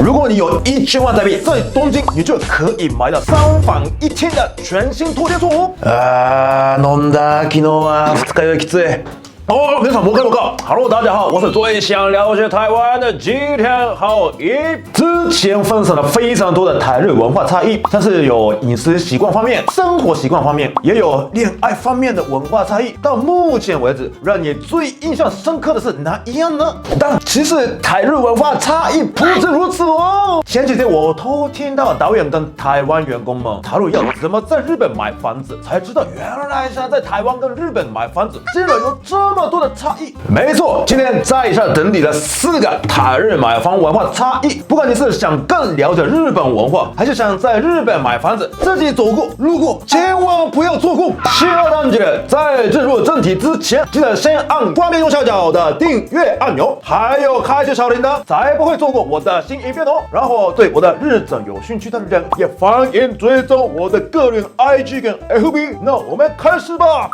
如果你有1000万台币，在东京你就可以买到3房1厅的全新托天厝哦。飲んだ昨日は二日酔いきつい。皆さん我看Hello， 大家好，我是最想了解台湾的吉田浩一。之前分享了非常多的台日文化差异，像是有饮食习惯方面、生活习惯方面，也有恋爱方面的文化差异。到目前为止，让你最印象深刻的是哪一样呢？但其实台日文化差异不止如此哦。前几天我偷听到导演跟台湾员工们讨论要怎么在日本买房子，才知道原来现在在台湾跟日本买房子竟然有这么多的差异。没错，今天在下整理了4个台日买房文化差异。不管你是想更了解日本文化，还是想在日本买房子，自己走过路过，千万不要错过。下单姐在进入正题之前，记得先按画面右下角的订阅按钮，还有开启小铃铛，才不会错过我的新影片哦。然后对我的日整有兴趣的人，也欢迎追踪我的个人 IG 跟 FB。那我们开始吧。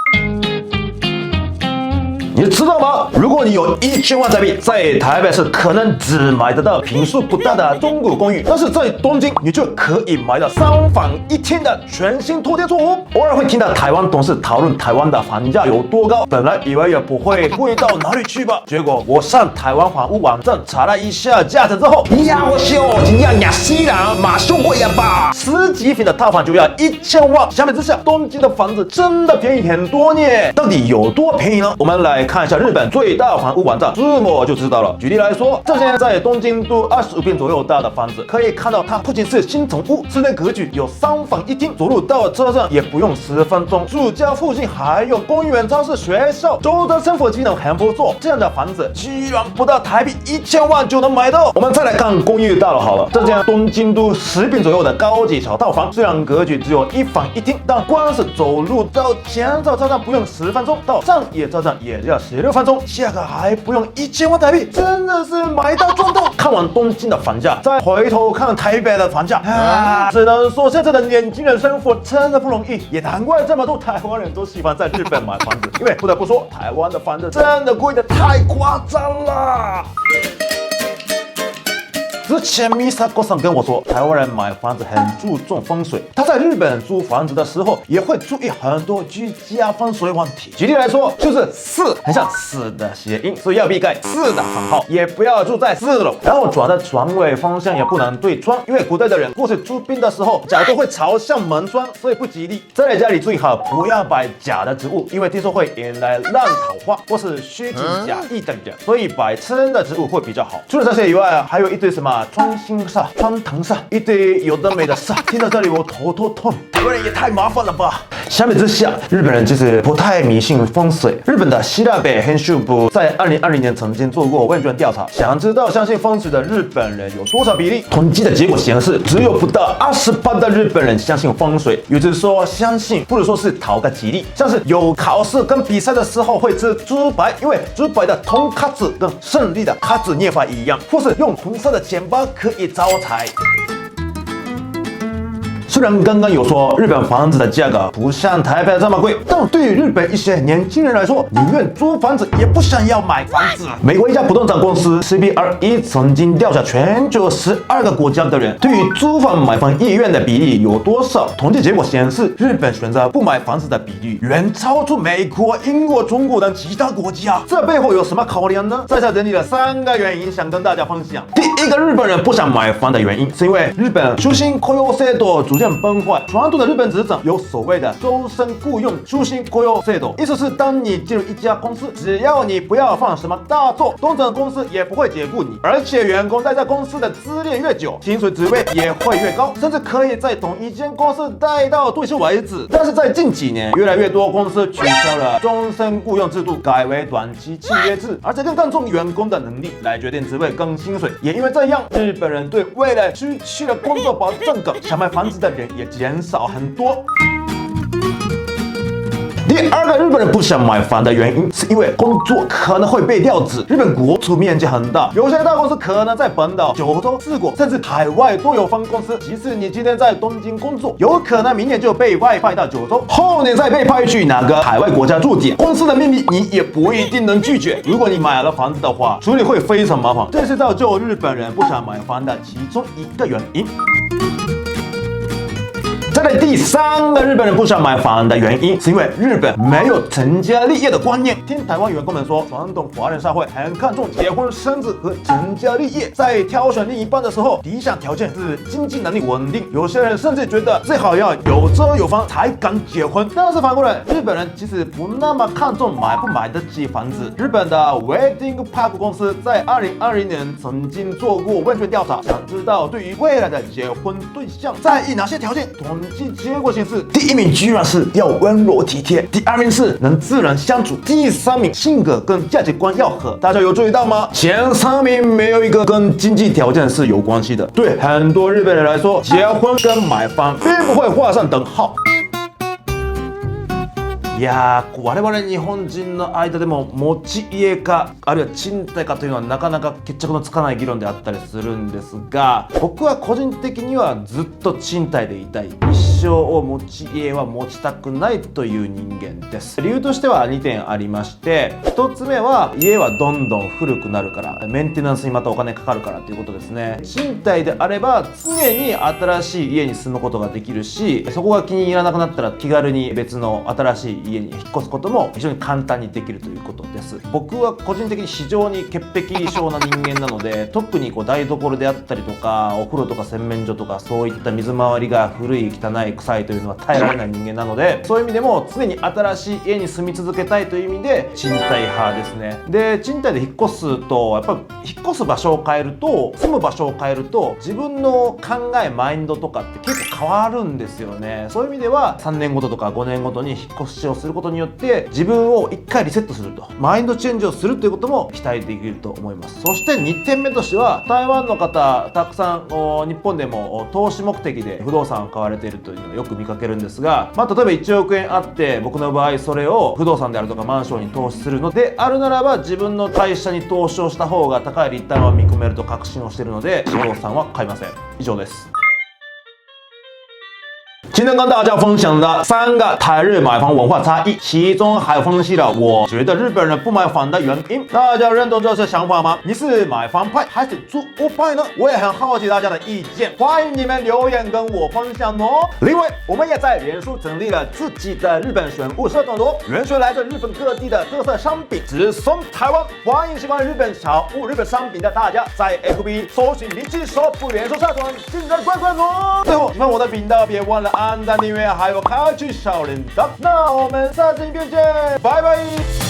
你知道吗？如果你有1000万台币，在台北市可能只买得到坪数不大的中古公寓，但是在东京你就可以买到3房1厅的全新托天厝哦。偶尔会听到台湾同事讨论台湾的房价有多高，本来以为也不会贵到哪里去吧，结果我上台湾房屋网站查了一下价钱之后，要修一样呀，西兰马上贵呀吧，10几坪的套房就要1000万。相比之下，东京的房子真的便宜很多呢。到底有多便宜呢？我们来看一下日本最大房屋网站 Zumo 就知道了。举例来说，这些在东京都25坪左右大的房子，可以看到它不仅是新成屋，室内格局有3房1厅，走路到车站也不用10分钟，住家附近还有公园、超市、学校，周遭生活机能很不错。这样的房子居然不到台币1000万就能买到。我们再来看公寓大楼好了，这间东京都10坪左右的高级小套房，虽然格局只有1房1厅，但光是走路到前草车站不用10分钟，到上野车站也要16分钟，价格还不用1000万台币，真的是买到赚到。看完东京的房价，再回头看台北的房价只能说现在的年轻人生活真的不容易，也难怪这么多台湾人都喜欢在日本买房子，因为不得不说，台湾的房子真的贵得太夸张了。之前 Misako 桑跟我说，台湾人买房子很注重风水，他在日本租房子的时候也会注意很多居家风水问题。举例来说，就是4很像死的谐音，所以要避开4的房号，也不要住在4楼，然后转的床位方向也不能对窗，因为古代的人或是出殡的时候角度会朝向门窗，所以不吉利。在家里最好不要摆假的植物，因为听说会引来烂桃花或是虚情假意等人，所以摆真的植物会比较好。除了这些以外，还有一堆什么穿心煞、穿藤煞，一堆有的没的煞。听到这里我头痛，台湾人也太麻烦了吧。相比之下，日本人其实不太迷信风水。日本的希腊北編集部在2020年曾经做过问卷调查，想知道相信风水的日本人有多少比例。统计的结果显示，只有不到28%的日本人相信风水，也就是说，相信不如说是讨个吉利。像是有考试跟比赛的时候会吃猪排，因为猪排的通卡子跟胜利的卡子念法一样，或是用红色的钱包可以招财。虽然刚刚有说日本房子的价格不像台北这么贵，但对于日本一些年轻人来说，宁愿租房子也不想要买房子。美国一家不动产公司 CBRE 曾经调查全球12个国家的人对于租房买房意愿的比例有多少，统计结果显示，日本选择不买房子的比例远超出美国、英国、中国等其他国家。这背后有什么考量呢？在下整理了3个原因，想跟大家分享。第一个，日本人不想买房的原因，是因为日本終身雇用制度逐渐崩坏。传统的日本职场有所谓的终身雇用終身雇用制度，意思是当你进入一家公司，只要你不要犯什么大错，东正公司也不会解雇你，而且员工待在公司的资历越久，薪水职位也会越高，甚至可以在同一间公司待到退休为止。但是在近几年，越来越多公司取消了终身雇佣制度，改为短期契约制，而且更看重员工的能力来决定职位跟薪水。也因为这样，日本人对未来失去了工作保证感，想买房子的人也减少很多。第第二个日本人不想买房的原因，是因为工作可能会被调职。日本国土面积很大，有些大公司可能在本岛、九州、四国，甚至海外都有分公司。即使你今天在东京工作，有可能明年就被外派到九州，后年再被派去哪个海外国家驻点。公司的秘密你也不一定能拒绝。如果你买了房子的话，处理会非常麻烦，这是造就日本人不想买房的其中一个原因。再来第三个日本人不想买房的原因，是因为日本没有成家立业的观念。听台湾员工们说，传统华人社会很看重结婚生子和成家立业，在挑选另一半的时候，第一项条件是经济能力稳定。有些人甚至觉得最好要有车有房才敢结婚。但是反过来，日本人其实不那么看重买不买得起房子。日本的 Wedding Park 公司在2020年曾经做过问卷调查，想知道对于未来的结婚对象在意哪些条件。统计结果显示，第一名居然是要温柔体贴，第二名是能自然相处，第三名性格跟价值观要合。大家有注意到吗？前三名没有一个跟经济条件是有关系的。对很多日本人来说，结婚跟买房并不会画上等号。いやー、我々日本人の間でも持ち家かあるいは賃貸かというのはなかなか決着のつかない議論であったりするんですが、僕は個人的にはずっと賃貸でいたい。一生を持ち家は持ちたくないという人間です。理由としては2点ありまして、1つ目は家はどんどん古くなるから、メンテナンスにまたお金かかるからということですね。賃貸であれば常に新しい家に住むことができるし、そこが気に入らなくなったら気軽に別の新しい家に引っ越すことも非常に簡単にできるということです。僕は個人的に非常に潔癖症な人間なので、特に台所であったりとかお風呂とか洗面所とかそういった水回りが古い汚い臭いというのは耐えられない人間なので、そういう意味でも常に新しい家に住み続けたいという意味で賃貸派ですね。で、賃貸で引っ越すとやっぱり引っ越す場所を変えると、住む場所を変えると自分の考えマインドとかって結構変わるんですよね。そういう意味では3年ごととか5年ごとに引っ越しをすることによって自分を1回リセットすると、マインドチェンジをするということも期待できると思います。そして2点目としては、台湾の方たくさん日本でも投資目的で不動産を買われているというのをよく見かけるんですが、例えば1億円あって僕の場合それを不動産であるとかマンションに投資するのであるならば、自分の会社に投資をした方が高いリターンを見込めると確信をしているので、不動産は買いません。以上です。今天跟大家分享的3个台日买房文化差异，其中还分析了我觉得日本人不买房的原因。大家认同这些想法吗？你是买房派还是租屋派呢？我也很好奇大家的意见，欢迎你们留言跟我分享哦。另外，我们也在脸书成立了自己的日本选物社团哦，原选来自日本各地的特色商品，只送台湾。欢迎喜欢日本小物、日本商品的大家在 FB 搜寻“林手不脸书社团”，进来关关哦。最后，喜欢我的频道，别忘了按赞、订阅，还有开启小铃铛。那我们下次影片见，拜拜。